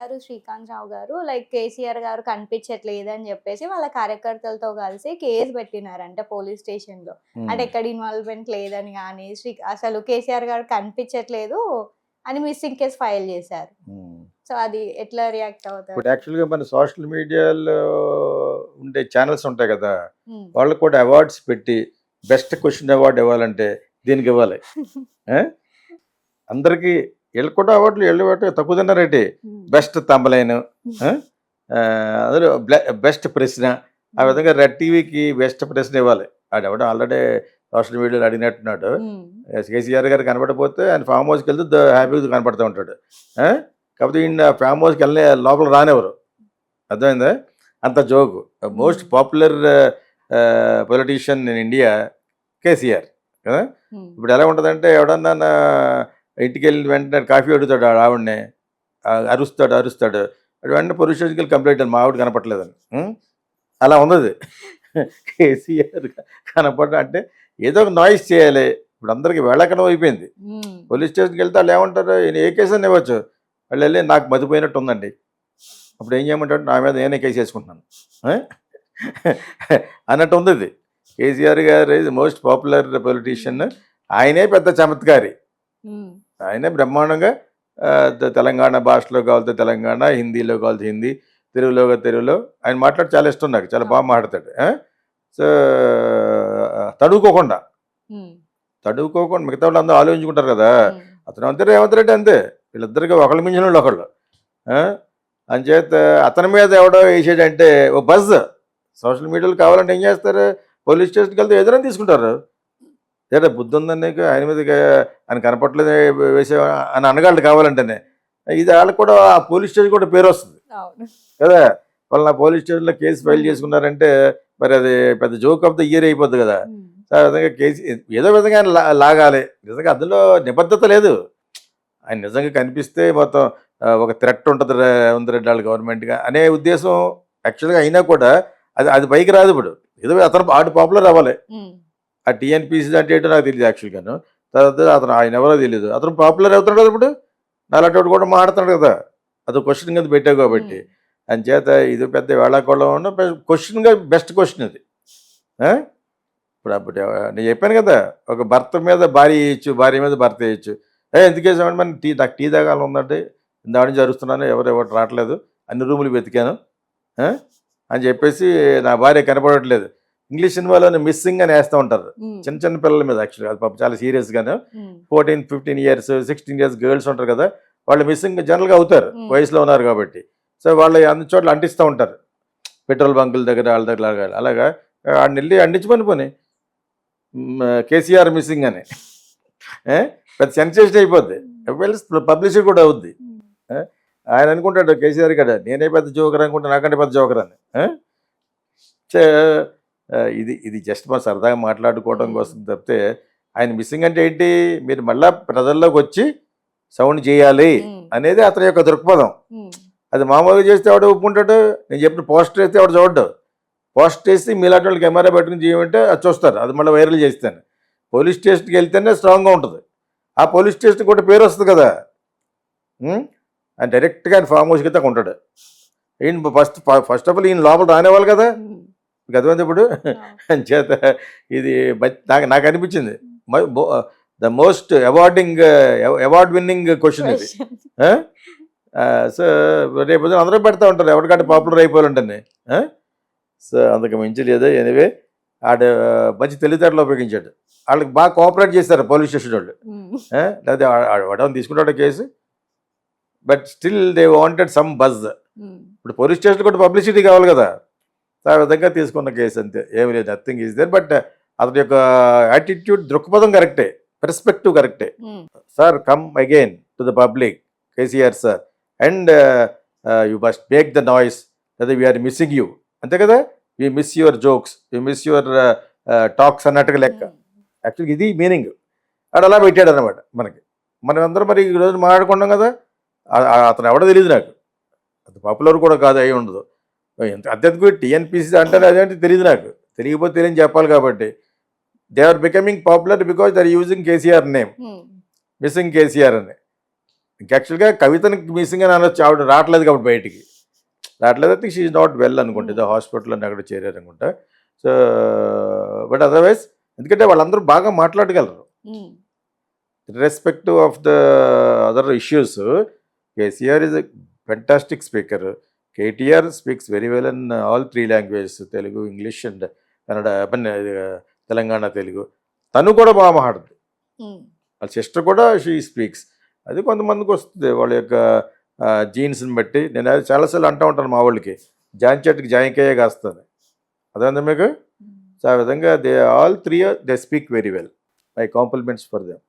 గారు, శ్రీకాంత్ రావు గారు లైక్ కేసీఆర్ గారు కనిపించట్లేదని జెప్పేసి వాళ్ళ కార్యకర్తలతో కలిసి కేస్ పెట్టినారంట పోలీస్ స్టేషన్‌లో. అంటే హ్మ్. ఎక్కడ ఇన్వాల్వ్‌మెంట్ లేదని గాని, అసలు కేసీఆర్ గారు కనిపించట్లేదు అని మిస్సింగ్ కేస్ ఫైల్ జేశారు. హ్మ్. సో, అది ఎట్లా రియాక్ట్ ఇప్పుడు అవుతారు? యాక్చువల్‌గా మన సోషల్ మీడియాలో ఉండే ఛానెల్స్ ఉంటాయి కదా! హ్మ్. వాళ్ళకి కూడా అవార్డ్స్ పెట్టి బెస్ట్ క్వెషన్ అవార్డ్ ఇవ్వాలంటే దీనికి ఇవ్వాలి. ఆ! అందరికి ఈళ్ళకి కూడా అవార్డులు ఈళ్ళు ఇవ్వటం తక్కువ తిన్నారేంటి? హ్మ్. బెస్ట్ థంబ్‌నెయిల్ ఆ! అందులో బెస్ట్ ప్రశ్న. ఆ హ్మ్. విధంగా రెడ్ టీవీకి బెస్ట్ ప్రశ్న ఇవ్వాలి. ఆడెవడో ఆల్రెడీ సోషల్ మీడియాలో అడిగినట్టున్నాడు. హ్మ్. కేసీఆర్ గారు కనపడకపోతే ఆయన ఫామ్ హౌస్‌కెళ్తే హ్యాపీగా కనపడుతూ ఉంటాడు. ఆ! కాకపోతే ఈయన ఫామ్ హౌస్‌కి లోపలికి రానివ్వరు. అర్థమైందా? అంత జోకు. హ్మ్. Most popular politician in India KCR కదా! హ్మ్. ఇప్పుడు ఎలా ఉంటదంటే ఎవడన్నా ఇంటికెళ్ళిన వెంటనే కాఫీ అడుగుతాడు ఆవిడని. అరుస్తాడు, అరుస్తాడు. వాడు వెంటనే పోలీస్ స్టేషన్‌కెళ్ళి కంప్లెయింట్ మా ఆవిడ కనపట్లేదని. హ్మ్. అలా ఉందది. కేసీఆర్ కనపడడం అంటే ఏదో ఒక నాయిస్ చేయాలి. ఇప్పుడు అందరికి వేళాకోళం అయిపోయింది. హ్మ్. పోలీస్ స్టేషన్‌కెళ్తే ఆళ్ళేమంటారు? ఈయన ఏ కేసన్నా ఇవ్వచ్చు. వాళ్ళెళ్ళి నాకు మతిపోయినట్టు ఉందండి. అప్పుడు ఏం చేయమంటాడు? నా మీద నేనే కేసేసుకుంటున్నాను. ఆ! అన్నట్టు ఉంది ఇది. కేసీఆర్ గారు ఈజ్ మోస్ట్ పాపులర్ పొలిటీషియన్. ఆయనే పెద్ద చమత్కారి. హ్మ్. ఆయనే బ్రహ్మాండంగా తెలంగాణ భాషలో కావాలితే తెలంగాణ, హిందీలో కావాలితే హిందీ, తెలుగులో ఆయన మాట్లాడి చాలా ఇష్టం నాకు. చాలా బాగా అవును. మాట్లాడతాడు. ఆ! సో, తడువుకోకుండా, హ్మ్. తడువుకోకుండా మిగతా వాళ్ళందరూ ఆలోచించుకుంటారు కదా! హ్మ్. అతను అంతే, రేవంత్ రెడ్డి అంతే. వీళ్ళిద్దరికి ఒకళ్ళ మించినోళ్ళు ఒకళ్ళు. ఆ! అంచేత అతని మీద ఎవడో ఏసాడంటే ఓ బజ్. సోషల్ మీడియాలో కావాలంటే ఏం చేస్తారు? పోలీస్ స్టేషన్‌కెళ్తే ఏదైనా తీసుకుంటారు. ఏరా బుద్ధుందా నీకు? ఆయన మీదకి ఆయన కనపట్లేదు వేసావా అని అనగలడు కావాలంటేనే. ఇది ఆళ్ళకి కూడా ఆ పోలీస్ స్టేషన్ కూడా పేరొస్తది అవును. కదా! పలానా పోలీస్ స్టేషన్‌లో కేస్ ఫైల్ హ్మ్. చేసుకున్నారంటే మరి అది పెద్ద జోక్ ఆఫ్ ద ఇయర్ అయిపోద్ది కదా! హ్మ్. సో, ఆ విధంగా ఏదో విధంగా ఆయన లాగాలి. నిజంగా అందులో నిబద్ధత లేదు. ఆయన నిజంగా కనిపిస్తే మొత్తం ఒక థ్రెట్ ఉంటది రేవంత్ రెడ్డి ఆళ్ళ గవర్నమెంట్‌గా అనే ఉద్దేశం యాక్చువల్‌గా అయినా కూడా అది అది పైకి రాదు ఇప్పుడు. ఏదో ఆడు పాపులర్ అవ్వాలి. హ్మ్. ఆ టీఎన్‌పీసీ అంటే ఏంటో నాకు తెలీదు యాక్చువల్‌గాను. తర్వాత ఆయన ఎవరో తెలీదు. అతను పాపులర్ అవుతున్నాడు కదా ఇప్పుడు. నాలాంటోడు కూడా మాట్లాడుతున్నాడు కదా! అదో క్వెషన్ కింద పెట్టావు కాబట్టి. హ్మ్. అంచేత ఇది పెద్ద వేళాకోళం క్వెషన్‌గా బెస్ట్ క్వెషన్ ఇది. ఆ! ఇప్పుడు అప్పుడు నేను చెప్పాను కదా! ఒక భర్త మీద భార్య ఏయొచ్చు, భార్య మీద భర్త ఏయొచ్చు. ఎందుకేసామంటే మరి నాకు టీ తాగాలని ఉందండి. ఇందాక నుంచి అరుస్తున్నాను. ఎవరు రావట్లేదు. అన్ని రూములు వెతికాను. ఆ! అని చెప్పేసి నా భార్య కనపడట్లేదు. ఇంగ్లీష్ సినిమాలోనే మిస్సింగ్ అని ఏస్తా ఉంటారు. హ్మ్. చిన్న చిన్న పిల్లల మీద యాక్చువల్‌గా అది పాపం చాలా సీరియస్‌గాను. హ్మ్. 14, 15 ఇయర్స్, 16 ఇయర్స్ గర్ల్స్ ఉంటారు కదా! వాళ్ళు మిస్సింగ్ జనరల్‌గా అవుతారు. హ్మ్. వయసులో ఉన్నారు కాబట్టి. సో, వాళ్ళు అన్ని చోట్ల అంటిస్తూ ఉంటారు. పెట్రోల్ బంకుల దగ్గర ఆళ్ళ దగ్గర అలాగా ఆడినెళ్లి అంటించమని పోనీ. కేసీఆర్ మిస్సింగ్ అని. ఏ? పెద్ద సెన్సేషన్ అయిపోద్ది. వెల్స్ పబ్లిసిటీ కూడా అవుద్ది. హ్మ్. ఆ! ఆయన అనుకుంటాడు కేసీఆర్ గాడు నేనే పెద్ద జోకర్ అనుకుంటే నాకంటే పెద్ద జోకర్ అని. ఆ! చే ఇది ఇది జస్ట్ మనం సరదాగా మాట్లాడుకోవడం హ్మ్. కోసం తప్పితే ఆయన మిస్సింగ్ అంటే ఏంటి? మీరు మళ్ళా ప్రజల్లోకొచ్చి సౌండ్ చేయాలి హ్మ్. అనేది అతని యొక్క దృక్పథం. హ్మ్. అది మామూలుగా చేస్తే ఎవడు ఒప్పుకుంటాడు? నేను చెప్పిన పోస్టర్ వేస్తే ఎవడు చూడడు. పోస్టర్ వేసి మీలాంటి వాళ్ళు కెమెరా పెట్టుకుని చేయమంటే అది చూస్తారు. అది మళ్ళీ వైరల్ చేస్తాను. పోలీస్ స్టేషన్‌కి వెళ్తేనే స్ట్రాంగ్‌గా ఉంటది. ఆ పోలీస్ స్టేషన్‌కి కూడా పేరొస్తది కదా! హ్మ్. ఆయన డైరెక్ట్‌గా ఆయన ఫార్మ్ హౌస్‌కి అయితే ఉంటాడు. ఈయన ఫస్ట్ ఆఫ్ ఆల్ ఈయన లోపల రానివ్వాలి కదా! హ్మ్. మీకు అర్థమైందా ఇప్పుడు? అవును. అంచేత ఇది నాకు అనిపించింది. మ బో the most award winning question ఇది. క్వెషన్. ఆ! సో, రేపొద్దున అందరూ పెడతా ఉంటారు. ఎవరికంటే హ్మ్. పాపులర్ అయిపోవాలంటేనే. ఆ! సో, అంతకు మించి లేదు. ఎనీవే ఆడు మంచి తెలివితేటలు ఉపయోగించాడు. ఆళ్ళకి బాగా కోఆపరేట్ చేశారు పోలీస్ స్టేషన్ వోళ్ళు. హ్మ్. లేకపోతే వాడేమన్నా తీసుకుంటాడా కేసు? But still they wanted some buzz. Hmm. ఇప్పుడు పోలీస్ స్టేషన్ కూడా పబ్లిసిటీ కావాలి కదా! ఆ విధంగా తీసుకున్న కేసు అంతే. ఏమి లేదు. Nothing is there. బట్ అతని యొక్క యాటిట్యూడ్ దృక్పథం కరెక్టే. పర్స్పెక్టివ్ కరెక్టే. హ్మ్. Sir come again to the public KCR sir and you must make the noise లేదా వీఆర్ మిస్సింగ్ యూ అంతే కదా we miss your jokes we miss your talks అన్నట్టుగా లెక్క. హ్మ్. యాక్చువల్గా ఇది మీనింగ్. ఆడు అలా పెట్టాడు అనమాట మనకి. మనం అందరం మరి ఈ రోజు మాట్లాడుకున్నాం కదా అతను ఎవడో తెలియదు నాకు. అది పాపులర్ కూడా కాదు అయి ఉండదు. ఎంత అత్యధిక టీఎన్పీసీ అంటారు అదేంటి తెలియదు నాకు. తెలియకపోతే తెలియని చెప్పాలి కాబట్టి they are becoming popular because they are using KCR name hmm. Missing KCR అని. ఇంక యాక్చువల్గా కవితని మిస్సింగ్ అని అనొచ్చు, ఆవిడ రావట్లేదు కాబట్టి బయటికి రావట్లేదు. అయితే షీ ఈజ్ నాట్ వెల్ అనుకుంటా, ఏదో హాస్పిటల్ అని అక్కడ చేరారు అనుకుంటా. సో బట్ అదర్వైజ్ ఎందుకంటే వాళ్ళందరూ బాగా మాట్లాడగలరు irrespective of the other issues. KCR is a fantastic speaker. KTR speaks very well in all three languages, Telugu, English and Kannada, Telangana Telugu. తను కూడా బాగా మాట్లాడుతుంది, వాళ్ళ సిస్టర్ కూడా షీ స్పీక్స్. అది కొంతమందికి వస్తుంది వాళ్ళ యొక్క జీన్స్ని బట్టి. నేను అది చాలాసార్లు అంటూ ఉంటాను మా వాళ్ళకి, జాన్ చెట్టుకి జాయికాయే కాస్తుంది, అదే మీకు. సో ఆ విధంగా they all three they speak very well. My compliments for them.